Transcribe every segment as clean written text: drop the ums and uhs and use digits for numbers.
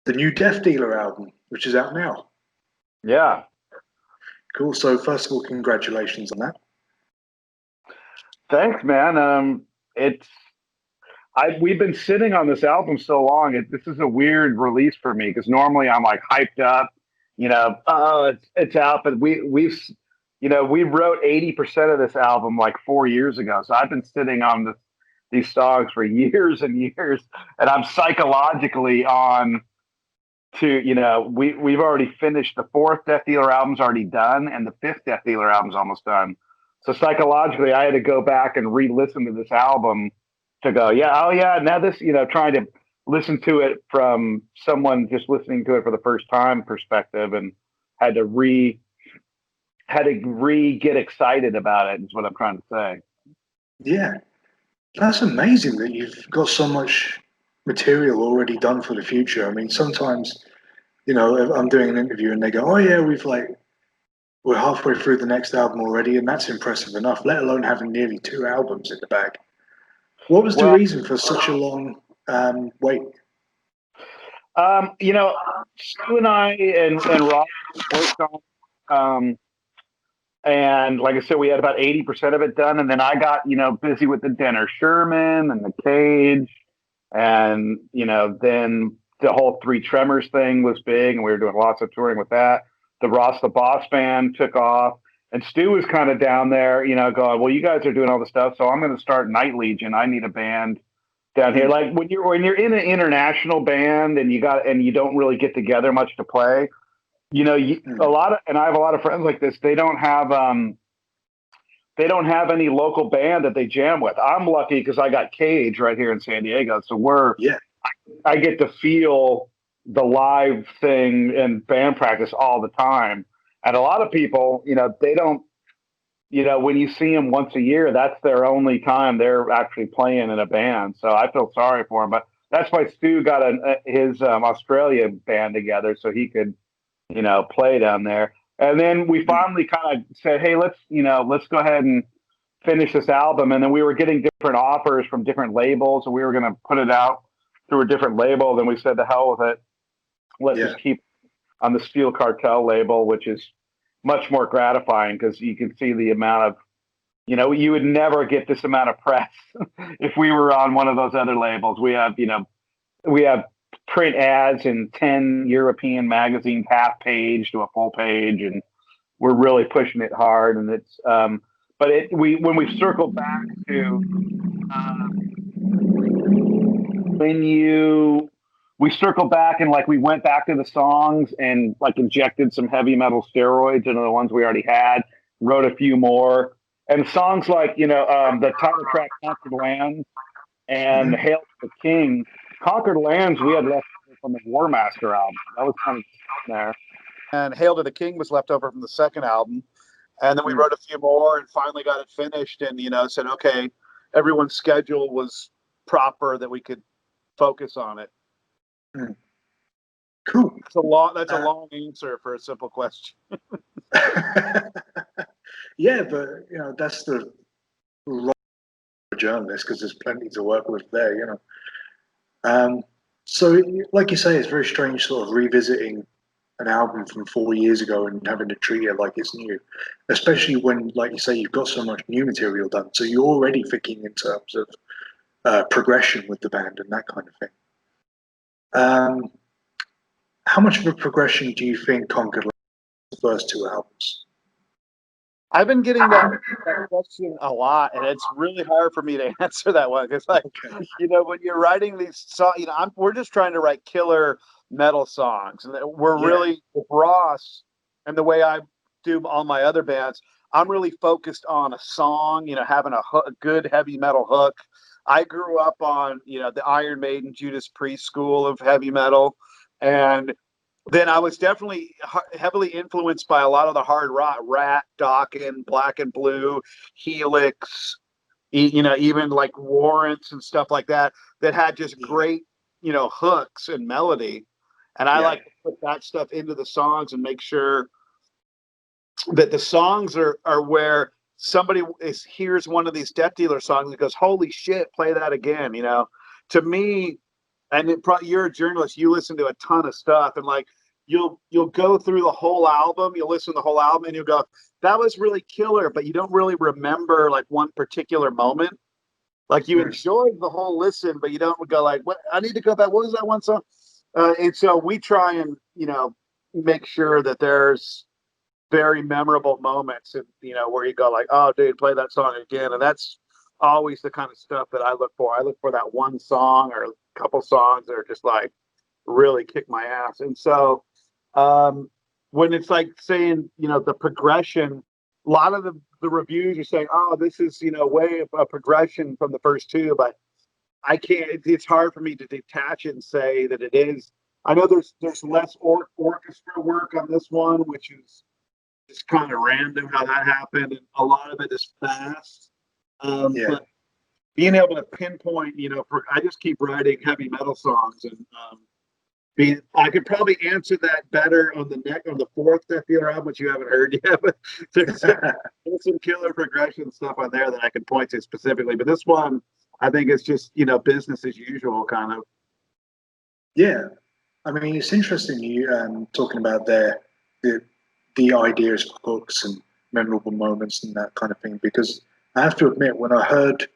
the new Death Dealer album, which is out now. Yeah. Cool. So first of all, congratulations on that. Thanks, man. We've been sitting on this album so long. This is a weird release for me because normally I'm like hyped up, oh, it's out. But we wrote 80% of this album like 4 years ago. So I've been sitting on these songs for years and years, and I'm psychologically on to we've already finished the fourth Death Dealer album's already done, and the fifth Death Dealer album's almost done. So psychologically, I had to go back and re-listen to this album to go, yeah, oh yeah, now this, trying to listen to it from someone just listening to it for the first time perspective, and had to re get excited about it is what I'm trying to say. Yeah, that's amazing that you've got so much material already done for the future. I mean, sometimes, I'm doing an interview and they go, "Oh yeah, we're halfway through the next album already," and that's impressive enough, let alone having nearly 2 albums in the bag. What was the reason for such a long wait? Stu and I and Rob worked on, and like I said, we had about 80% of it done, and then I got busy with the Denner Sherman and the Cage, and then the whole Three Tremors thing was big, and we were doing lots of touring with that. The Ross the Boss band took off, and Stu was kind of down there, going, well, you guys are doing all the stuff, so I'm going to start Night Legion. I need a band down here. Like when you're in an international band and you don't really get together much to play, and I have a lot of friends like this. They don't have any local band that they jam with. I'm lucky because I got Cage right here in San Diego, so I get to feel the live thing and band practice all the time. And a lot of people, they don't, when you see them once a year, that's their only time they're actually playing in a band. So I feel sorry for them, but that's why Stu got his Australia band together so he could, play down there. And then we finally kind of said, hey, let's go ahead and finish this album. And then we were getting different offers from different labels, and we were going to put it out through a different label. Then we said, the hell with it. Let's just keep on the Steel Cartel label, which is much more gratifying because you can see the amount of, you would never get this amount of press if we were on one of those other labels. We have print ads in 10 European magazines, half page to a full page, and we're really pushing it hard. And it's, when we circled back to, we circled back and like we went back to the songs and like injected some heavy metal steroids into the ones we already had, wrote a few more, and songs like the title track Conquered Lands and Hail to the King. Conquered Lands we had left from the War Master album. That was kind of there, and Hail to the King was left over from the second album. And then we wrote a few more and finally got it finished, and said, okay, everyone's schedule was proper that we could focus on it. Cool. That's a long answer for a simple question. Yeah, but that's the wrong journalist because there's plenty to work with there. So, like you say, it's very strange, sort of revisiting an album from 4 years ago and having to treat it like it's new, especially when, like you say, you've got so much new material done. So you're already thinking in terms of progression with the band and that kind of thing. How much of a progression do you think Conquered the first 2 albums? I've been getting that question a lot, and it's really hard for me to answer that one because, when you're writing these songs, we're just trying to write killer metal songs, and we're really with Ross and the way I do all my other bands. I'm really focused on a song, having a good heavy metal hook. I grew up on, the Iron Maiden, Judas Priest school of heavy metal. And then I was definitely heavily influenced by a lot of the hard rock, Rat, Dokken, Black and Blue, Helix, even like Warrants and stuff like that had just great, hooks and melody. And I like to put that stuff into the songs and make sure that the songs are where somebody hears one of these Death Dealer songs and goes, holy shit, play that again. To me, and you're a journalist. You listen to a ton of stuff, and like you'll go through the whole album. You'll listen to the whole album, and you'll go, "That was really killer," but you don't really remember like one particular moment. Like you enjoyed the whole listen, but you don't go like, "What? I need to go back. What was that one song?" And so we try and make sure that there's very memorable moments, and where you go like, "Oh, dude, play that song again," and that's always the kind of stuff that I look for. I look for that one song or a couple songs that are just like really kick my ass. And so when it's like saying, the progression, a lot of the reviews are saying, "Oh, this is, way of a progression from the first two," but I can't, it's hard for me to detach it and say that it is. I know there's less orchestra work on this one, which is just kind of random how that happened, and a lot of it is fast. But being able to pinpoint, I just keep writing heavy metal songs, and I could probably answer that better on the fourth Death Dealer album, which you haven't heard yet. But there's some killer progression stuff on there that I can point to specifically. But this one, I think it's just business as usual, kind of. Yeah, I mean, it's interesting you talking about the ideas of hooks and memorable moments and that kind of thing, because I have to admit, when I heard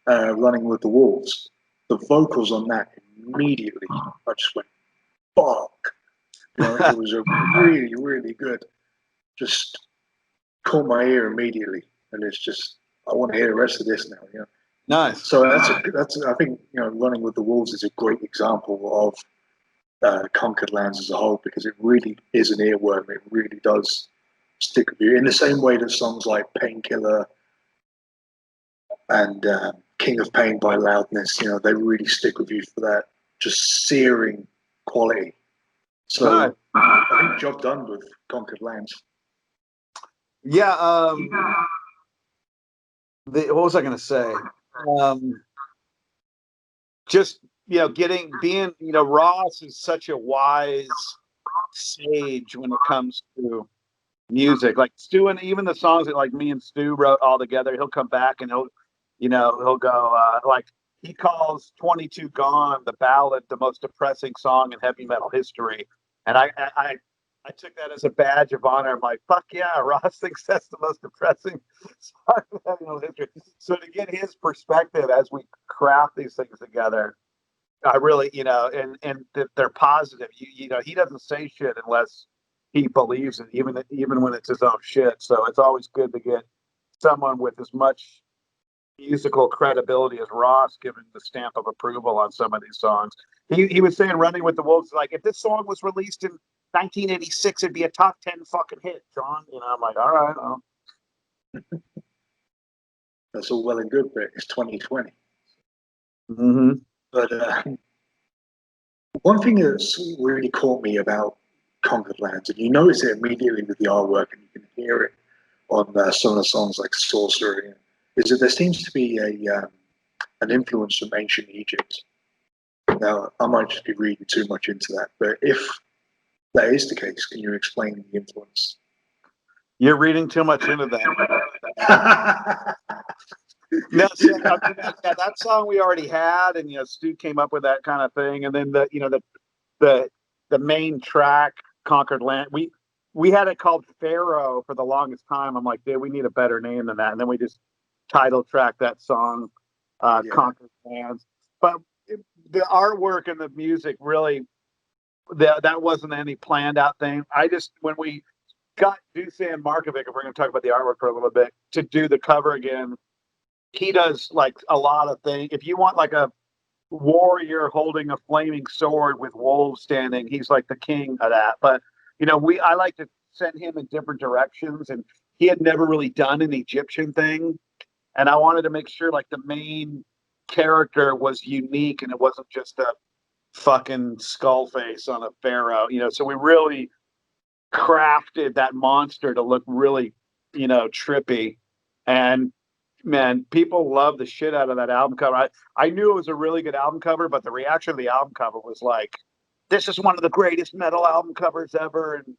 "Running with the Wolves," the vocals on that immediately, I just went, "Fuck!" It was a really, really good. Just caught my ear immediately, and it's just I want to hear the rest of this now. Nice. So that's I think "Running with the Wolves" is a great example of Conquered Lands as a whole, because it really is an earworm. It really does stick with you in the same way that songs like "Painkiller" and "King of Pain" by Loudness, they really stick with you for that just searing quality. So I think job done with Conquered Lands. Yeah. What was I going to say? Just being Ross is such a wise sage when it comes to music. Like Stu, and even the songs that like me and Stu wrote all together, he'll come back and he'll go like he calls 22 Gone the ballad the most depressing song in heavy metal history, and I took that as a badge of honor. I'm like, fuck yeah, Ross thinks that's the most depressing song in heavy metal history. So to get his perspective as we craft these things together, I really, and they're positive. He doesn't say shit unless he believes it, even when it's his own shit. So it's always good to get someone with as much musical credibility as Ross giving the stamp of approval on some of these songs. He was saying "Running with the Wolves," like if this song was released in 1986, it'd be a top 10 fucking hit, John. I'm like, all right. Well. That's all well and good, but it's 2020. Mm-hmm. But one thing that's really caught me about Conquered Lands, and you notice it immediately with the artwork, and you can hear it on some of the songs like Sorcery, is that there seems to be an influence from ancient Egypt. Now, I might just be reading too much into that, but if that is the case, can you explain the influence? You're reading too much into that. No, so, that song we already had, and Stu came up with that kind of thing, and then the main track, Conquered Land, we had it called Pharaoh for the longest time. I'm like, dude, we need a better name than that, and then we just title tracked that song, Conquered Lands. But the artwork and the music really, that wasn't any planned out thing. I just, when we got Dusan Markovic, if we're going to talk about the artwork for a little bit, to do the cover again, he does like a lot of things. If you want like a warrior holding a flaming sword with wolves standing, he's like the king of that. But I like to send him in different directions, and he had never really done an Egyptian thing, and I wanted to make sure like the main character was unique and it wasn't just a fucking skull face on a pharaoh. So we really crafted that monster to look really trippy. And man, people love the shit out of that album cover. I knew it was a really good album cover, but the reaction of the album cover was like, this is one of the greatest metal album covers ever, and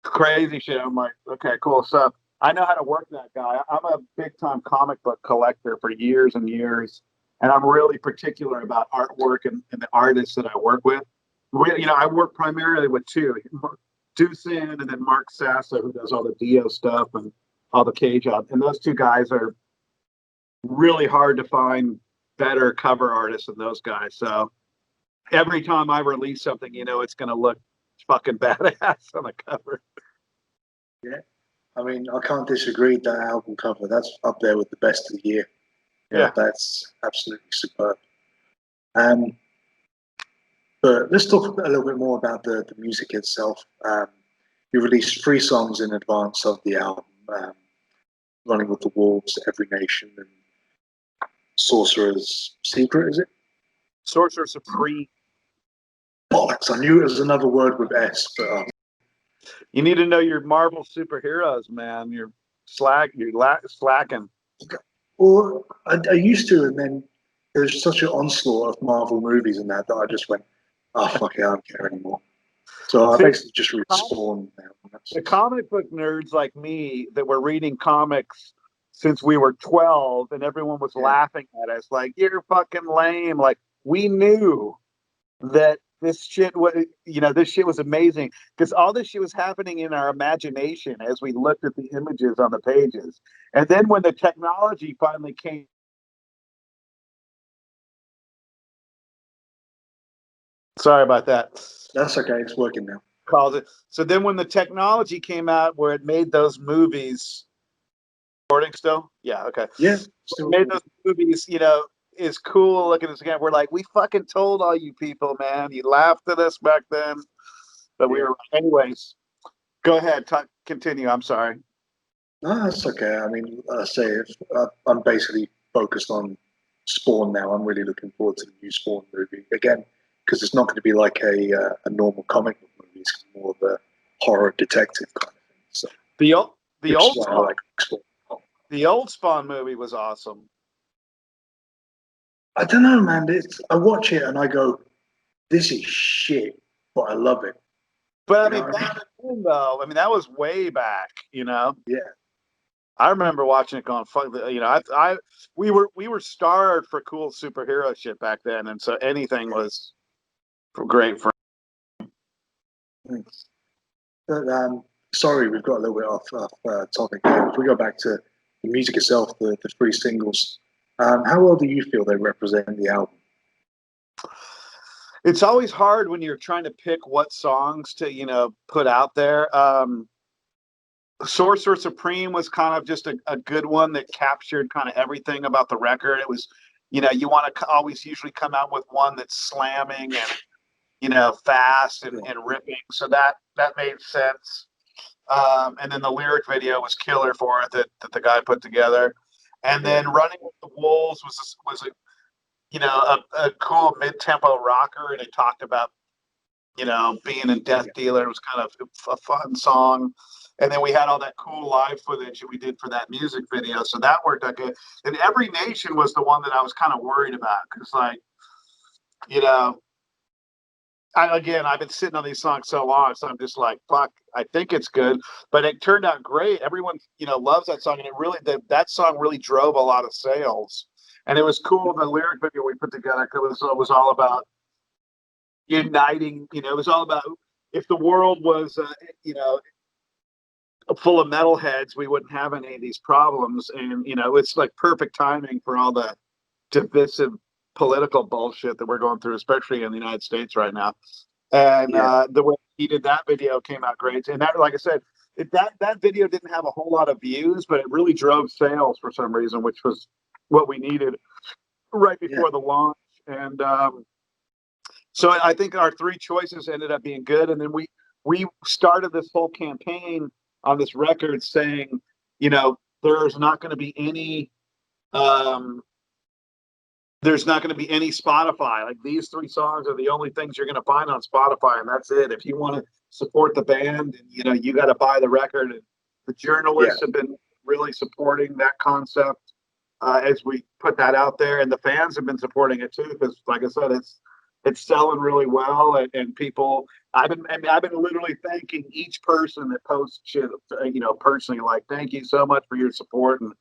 crazy shit. I'm like, okay, cool. So I know how to work that guy. I'm a big time comic book collector for years and years, and I'm really particular about artwork and the artists that I work with. I work primarily with two, Doosan and then Mark Sassa, who does all the Dio stuff and all the cage out. And those two guys are really hard to find better cover artists than those guys. So every time I release something, it's going to look fucking badass on the cover. Yeah. I mean, I can't disagree. That album cover, that's up there with the best of the year. Yeah. That's absolutely superb. But let's talk a little bit more about the music itself. You released 3 songs in advance of the album, Running with the Wolves, Every Nation, and Sorcerer's Secret, is it? Sorcerer Supreme. Bollocks, I knew it was another word with S, but... You need to know your Marvel superheroes, man. You're slacking. Well, I used to, and then there's such an onslaught of Marvel movies and that I just went, oh, fuck it, I don't care anymore. So I basically just respawned now. The comic book nerds like me that were reading comics since we were 12 and everyone was laughing at us like, you're fucking lame. Like, we knew that this shit was amazing because all this shit was happening in our imagination as we looked at the images on the pages. And then when the technology finally came, sorry about that. That's okay. It's working now. Calls it. So then when the technology came out where it made those movies, recording still? Yeah. Okay. Yeah. Still made those movies, is cool looking at this again. We're like, we fucking told all you people, man. You laughed at us back then. But we were, anyways, go ahead. Continue. I'm sorry. No, that's okay. I mean, I'm basically focused on Spawn now. I'm really looking forward to the new Spawn movie again, because it's not going to be like a normal comic book movie. It's more of a horror detective kind of thing. So the old Spawn movie was awesome. I don't know, man. I watch it and I go, this is shit, but I love it. But I mean, back then, though, that was way back, Yeah. I remember watching it going, fuck, we were starved for cool superhero shit back then, and so anything was great for. Thanks. But sorry, we've got a little bit off topic here. If we go back to the music itself, the 3 singles, how well do you feel they represent the album? It's always hard when you're trying to pick what songs to, put out there. Sorcerer Supreme was kind of just a good one that captured kind of everything about the record. It was, you want to always usually come out with one that's slamming and, fast and ripping. So that made sense. And then the lyric video was killer for it that the guy put together. And then Running with the Wolves was a cool mid-tempo rocker, and it talked about, being a death dealer. It was kind of a fun song. And then we had all that cool live footage that we did for that music video. So that worked out good. And Every Nation was the one that I was kind of worried about because, I've been sitting on these songs so long, so I'm just like, fuck, I think it's good. But it turned out great. Everyone, loves that song. And it really, that song really drove a lot of sales. And it was cool, the lyric video we put together, because it was all about uniting. It was all about if the world was, full of metalheads, we wouldn't have any of these problems. And, it's like perfect timing for all the divisive political bullshit that we're going through, especially in the United States right now. And the way he did that video came out great. And that, like I said, that video didn't have a whole lot of views, but it really drove sales for some reason, which was what we needed right before the launch. And so I think our 3 choices ended up being good. And then we started this whole campaign on this record saying, there's not going to be any Spotify. Like, these 3 songs are the only things you're going to find on Spotify, and that's it. If you want to support the band, and you got to buy the record. And the journalists have been really supporting that concept as we put that out there, and the fans have been supporting it too. Because, like I said, it's selling really well, and people. I've been literally thanking each person that posts shit, personally. Like, thank you so much for your support, and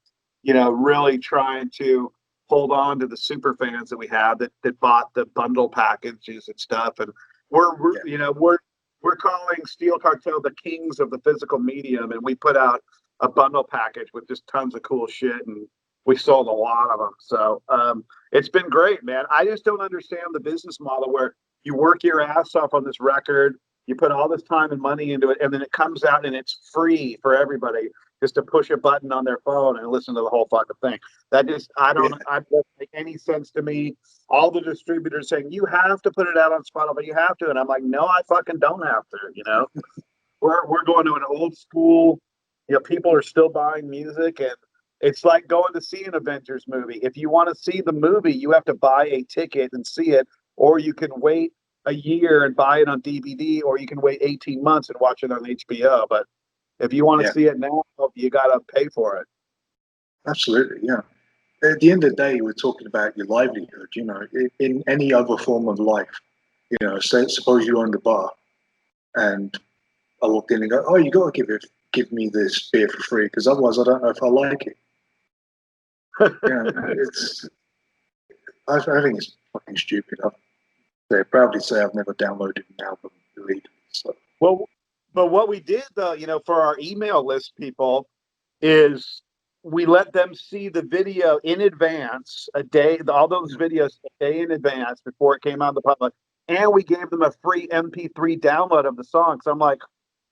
really trying to hold on to the super fans that we have that bought the bundle packages and stuff. And we're you know, we're calling Steel Cartel the kings of the physical medium, and we put out a bundle package with just tons of cool shit, and we sold a lot of them. So it's been great, man. I just don't understand the business model where you work your ass off on this record, you put all this time and money into it, and then it comes out and it's free for everybody just to push a button on their phone and listen to the whole fucking thing. That just, I don't make any sense to me. All the distributors saying, you have to put it out on Spotify, you have to. And I'm like, no, I fucking don't have to, you know? We're going to an old school, you know, people are still buying music, and it's like going to see an Avengers movie. If you want to see the movie, you have to buy a ticket and see it, or you can wait a year and buy it on DVD, or you can wait 18 months and watch it on HBO. But if you want to see it now, you got to pay for it. Absolutely, yeah. At the end of the day, we're talking about your livelihood, you know, in any other form of life. You know, suppose you own the bar and I walked in and go, oh, you got to give me this beer for free, because otherwise I don't know if I like it. Yeah, I think it's fucking stupid. They proudly say I've never downloaded an album illegally. So. Well, but what we did, though, you know, for our email list people, is we let them see the video in advance, all those videos a day in advance before it came out in the public, and we gave them a free MP3 download of the song. So I'm like,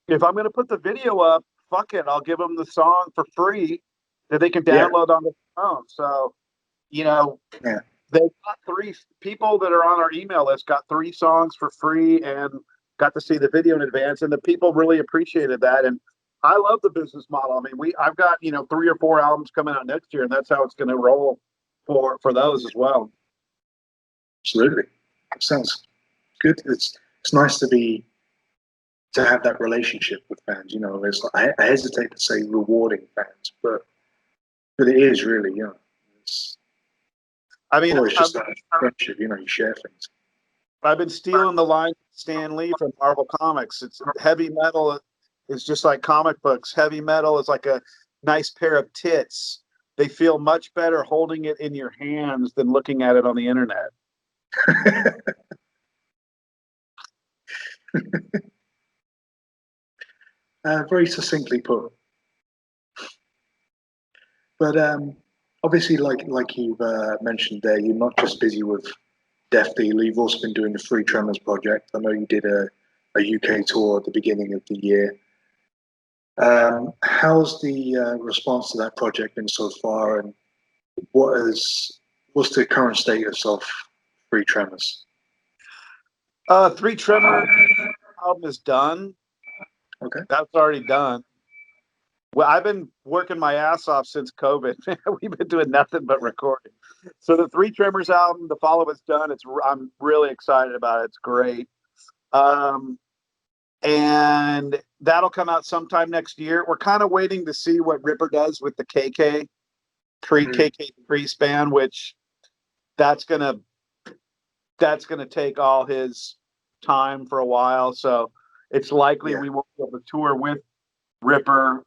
if I'm going to put the video up, fuck it, I'll give them the song for free that they can download on the phone. So, you know, they got 3 people that are on our email list got 3 songs for free and got to see the video in advance, and the people really appreciated that. And I love the business model. I mean, I've got, you know, 3 or 4 albums coming out next year, and that's how it's going to roll for those as well. Absolutely, sounds good. It's nice to have that relationship with fans. You know, it's like, I hesitate to say rewarding fans, but it is really, you know. It's just that friendship. You know, you share things. I've been stealing the line Stan Lee from Marvel Comics. It's heavy metal is just like comic books. Heavy metal is like a nice pair of tits. They feel much better holding it in your hands than looking at it on the internet. Very succinctly put. But obviously, like you've mentioned there, you're not just busy with Death Dealer, you've also been doing the Three Tremors project. I know you did a UK tour at the beginning of the year. How's the response to that project been so far, and what's the current status of Three Tremors? Three Tremors album is done. Okay. That's already done. Well, I've been working my ass off since COVID. We've been doing nothing but recording. So the Three Tremors album, the follow up's done. I'm really excited about it. It's great. And that'll come out sometime next year. We're kind of waiting to see what Ripper does with the KK Priest band, which that's gonna take all his time for a while. So it's likely we won't be able to tour with Ripper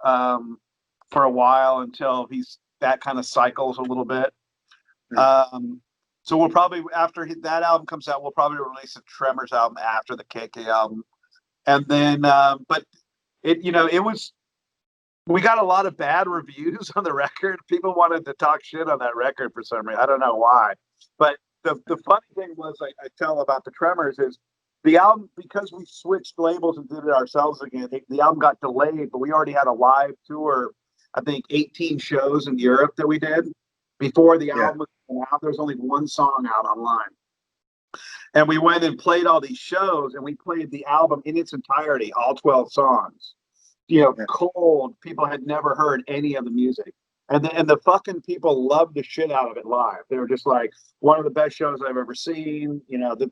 for a while until that kind of cycles a little bit. So we'll probably, after that album comes out, we'll probably release a Tremors album after the KK album. And then, but we got a lot of bad reviews on the record. People wanted to talk shit on that record for some reason. I don't know why. But the funny thing was, I tell about the Tremors is, the album, because we switched labels and did it ourselves again, the album got delayed, but we already had a live tour, I think 18 shows in Europe that we did. Before the album was out, there was only 1 song out online. And we went and played all these shows, and we played the album in its entirety, all 12 songs. You know, cold, people had never heard any of the music. And the fucking people loved the shit out of it live. They were just like, one of the best shows I've ever seen. You know, the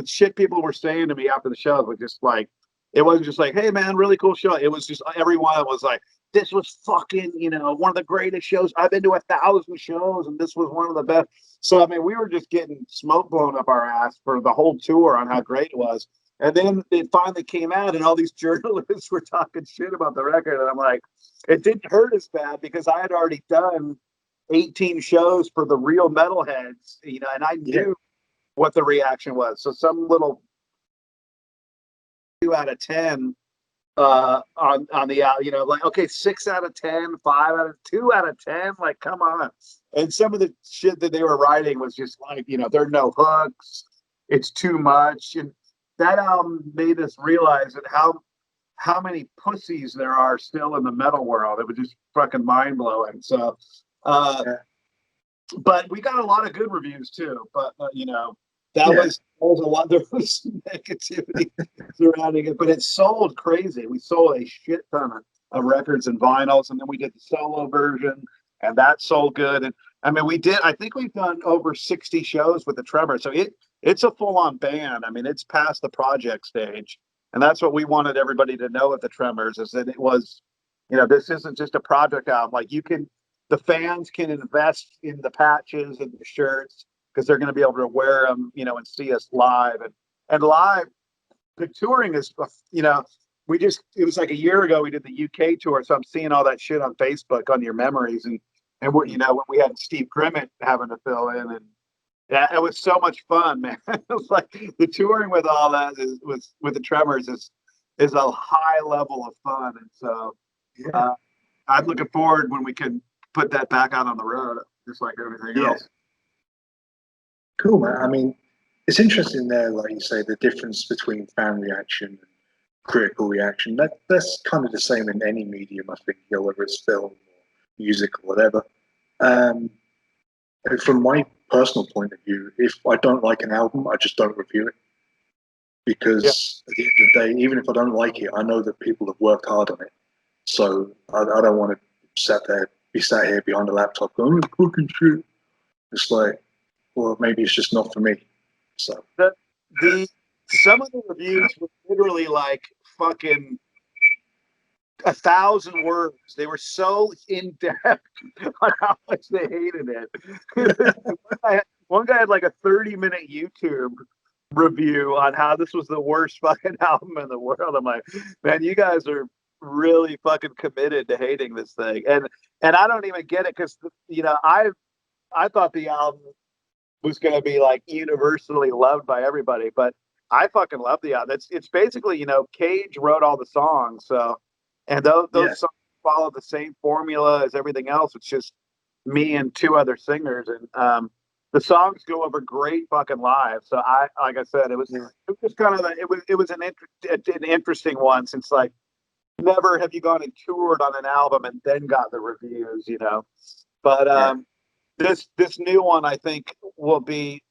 shit people were saying to me after the show was just like, it wasn't just like, hey man, really cool show. It was just, everyone was like, this was fucking, you know, one of the greatest shows. I've been to 1,000 shows and this was one of the best. So, I mean, we were just getting smoke blown up our ass for the whole tour on how great it was. And then it finally came out and all these journalists were talking shit about the record. And I'm like, it didn't hurt as bad because I had already done 18 shows for the real metalheads, you know, and I knew what the reaction was. So some little 2 out of 10 on the out, you know, like, okay, 6 out of 10, 5 out of 2 out of 10, like, come on. And some of the shit that they were writing was just like, you know, there are no hooks, it's too much. And that album made us realize that how many pussies there are still in the metal world. It was just fucking mind blowing. So but we got a lot of good reviews too. But you know, that was a lot. There was some negativity surrounding it, but it sold crazy. We sold a shit ton of records and vinyls, and then we did the solo version, and that sold good. And I mean, we did. I think we've done over 60 shows with the Tremors, so it's a full on band. I mean, it's past the project stage, and that's what we wanted everybody to know at the Tremors, is that it was, you know, this isn't just a project album. Like, the fans can invest in the patches and the shirts because they're going to be able to wear them, you know, and see us live. And live, the touring is, you know, it was like a year ago we did the UK tour, so I'm seeing all that shit on Facebook on your memories, and we're, you know, when we had Steve Grimmett having to fill in, and yeah, it was so much fun, man. It was like the touring with all that was with the Tremors is a high level of fun, and so I'm looking forward when we can put that back out on the road, just like everything else. Cool, man. I mean, it's interesting there, like you say, the difference between fan reaction and critical reaction. That's kind of the same in any medium, I think, you know, whether it's film or music or whatever. From my personal point of view, if I don't like an album, I just don't review it. Because at the end of the day, even if I don't like it, I know that people have worked hard on it. So I don't want to be sat here behind a laptop going, oh, fucking shit. It's like, well, maybe it's just not for me. So some of the reviews were literally like fucking 1,000 words. They were so in depth on how much they hated it. One guy had like a 30-minute YouTube review on how this was the worst fucking album in the world. I'm like, man, you guys are really fucking committed to hating this thing, and I don't even get it, because, you know, I thought the album was going to be like universally loved by everybody, but I fucking love the album. It's basically, you know, Cage wrote all the songs, so, and those songs follow the same formula as everything else. It's just me and 2 other singers, and the songs go over great fucking live. So like I said, it was just kind of it was an interesting one, since like never have you gone and toured on an album and then got the reviews, you know. But this new one, I think, will be,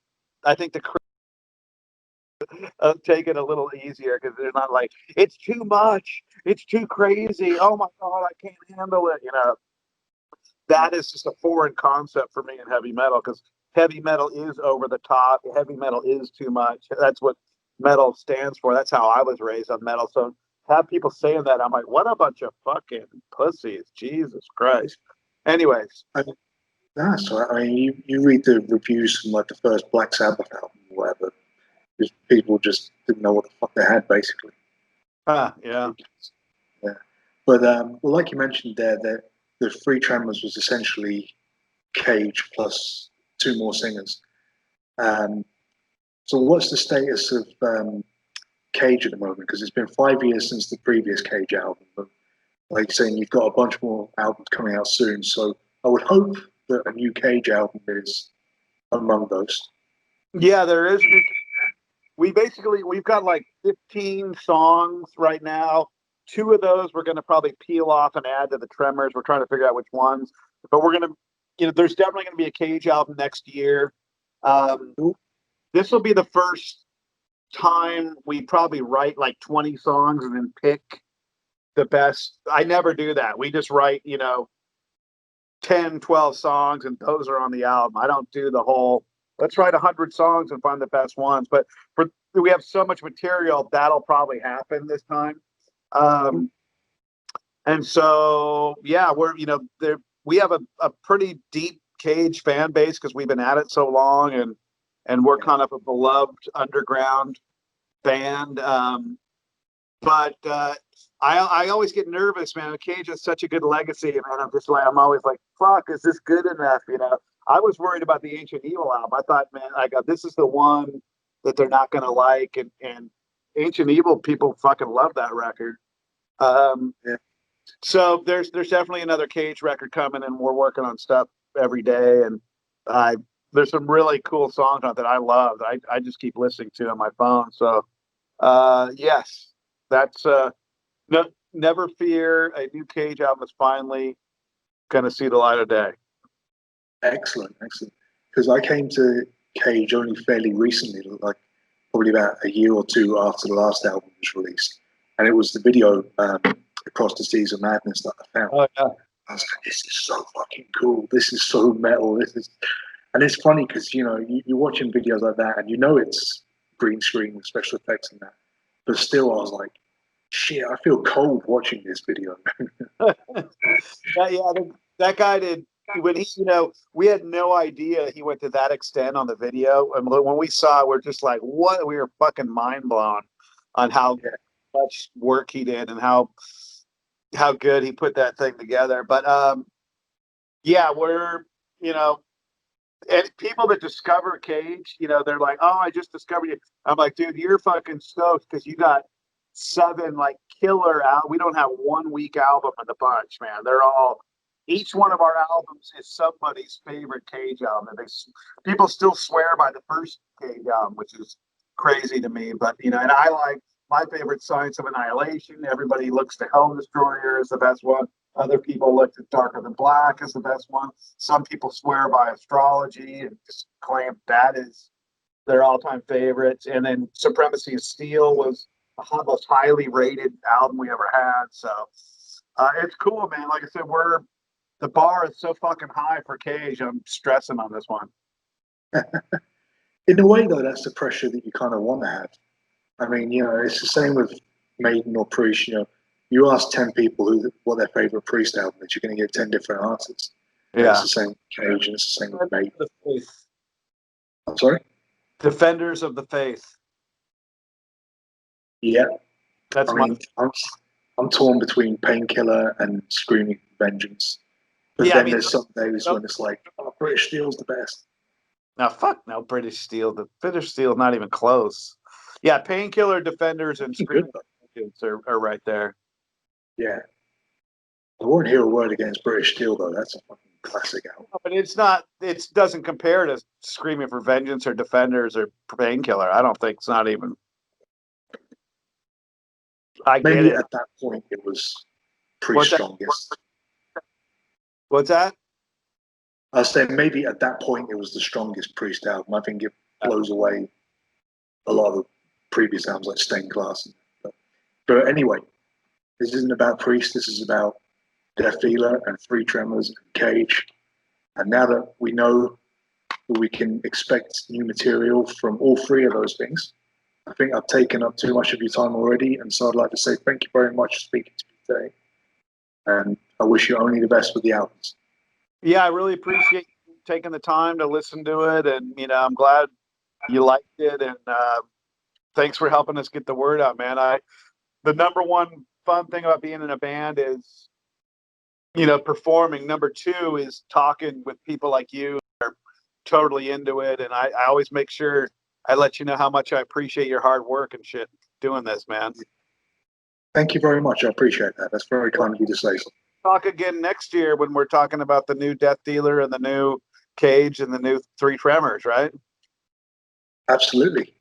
I think the take it a little easier, because they're not like, it's too much, it's too crazy, oh my god, I can't handle it, you know. That is just a foreign concept for me in heavy metal, because heavy metal is over the top, heavy metal is too much. That's what metal stands for. That's how I was raised on metal. So have people saying that, I'm like, what a bunch of fucking pussies, Jesus Christ. Anyways, that's right. I mean, you read the reviews from like the first Black Sabbath album or whatever, because people just didn't know what the fuck they had, basically. Yeah. But well, like you mentioned there, that the Three Tremors was essentially Cage plus 2 more singers. So what's the status of Cage at the moment? Because it's been 5 years since the previous Cage album. But like saying, you've got a bunch more albums coming out soon. So I would hope that a new Cage album is among those. Yeah, there is. We've got like 15 songs right now. 2 of those we're going to probably peel off and add to the Tremors. We're trying to figure out which ones, but we're going to, you know, there's definitely going to be a Cage album next year. This will be the first time we probably write like 20 songs and then pick the best. I never do that. We just write, you know, 10, 12 songs, and those are on the album. I don't do the whole, let's write 100 songs and find the best ones. But we have so much material, that'll probably happen this time. And so, yeah, we have a pretty deep Cage fan base, because we've been at it so long, and we're kind of a beloved underground band. But I always get nervous, man. Cage has such a good legacy, man. I'm always like, fuck, is this good enough? I was worried about the Ancient Evil album. I thought, man, this is the one that they're not gonna like, and Ancient Evil people fucking love that record. Yeah. So there's definitely another Cage record coming, and we're working on stuff every day. And there's some really cool songs on that I love. I just keep listening to on my phone. So yes, that's no, never fear. A new Cage album is finally gonna see the light of day. Excellent, excellent. Because I came to Cage only fairly recently, like probably about a year or two after the last album was released, and it was the video Across the Seas of Madness that I found. Oh yeah. I was like, this is so fucking cool. This is so metal. And it's funny because you're watching videos like that, and it's green screen with special effects and that, but still, I was like, shit, I feel cold watching this video. That guy did when he, we had no idea he went to that extent on the video. And when we saw it, we're just like, what? We were fucking mind blown on how much work he did and how good he put that thing together. But yeah, we're, and people that discover Cage, they're like, oh, I just discovered it. I'm like, dude, you're fucking stoked because you got 7 like killer out. We don't have one weak album in the bunch, man. They're all, each one of our albums is somebody's favorite Cage album. And people still swear by the first Cage album, which is crazy to me. But and I like my favorite, Science of Annihilation. Everybody looks to Hell Destroyer as the best one. Other people look at Darker Than Black as the best one. Some people swear by Astrology and just claim that is their all-time favorites. And then Supremacy of Steel was the most highly rated album we ever had. So it's cool, man. Like I said, the bar is so fucking high for Cage. I'm stressing on this one. In a way, though, that's the pressure that you kind of want to have. I mean, it's the same with Maiden or Priest. You ask 10 people what their favorite Priest album is, you're going to get 10 different answers. Yeah, it's the same with Cage, and it's the same with Maiden. I'm sorry. Defenders of the Faith. Yeah, that's I'm torn between Painkiller and Screaming Vengeance. But then there's some days when it's like, oh, British Steel's the best. Now, fuck no, British Steel. The British Steel is not even close. Yeah, Painkiller, Defenders, and Screaming Vengeance are right there. Yeah. I won't hear a word against British Steel, though. That's a fucking classic album. But it's not, it doesn't compare to Screaming for Vengeance or Defenders or Painkiller. I don't think it's not even. Maybe at that point it was Priest's strongest. What's that? I was saying maybe at that point it was the strongest Priest album. I think it blows away a lot of the previous albums like Stained Glass. But anyway, this isn't about Priest. This is about Death Dealer and Three Tremors and Cage. And now that we know that we can expect new material from all three of those things, I think I've taken up too much of your time already. And so I'd like to say thank you very much for speaking to me today. And I wish you only the best with the albums. Yeah, I really appreciate you taking the time to listen to it. And, I'm glad you liked it. And thanks for helping us get the word out, man. The number one fun thing about being in a band is, performing. Number 2 is talking with people like you that are totally into it. And I always make sure I let you know how much I appreciate your hard work and shit doing this, man. Thank you very much. I appreciate that. That's very kind of you to say so. Talk again next year when we're talking about the new Death Dealer and the new Cage and the new Three Tremors, right? Absolutely.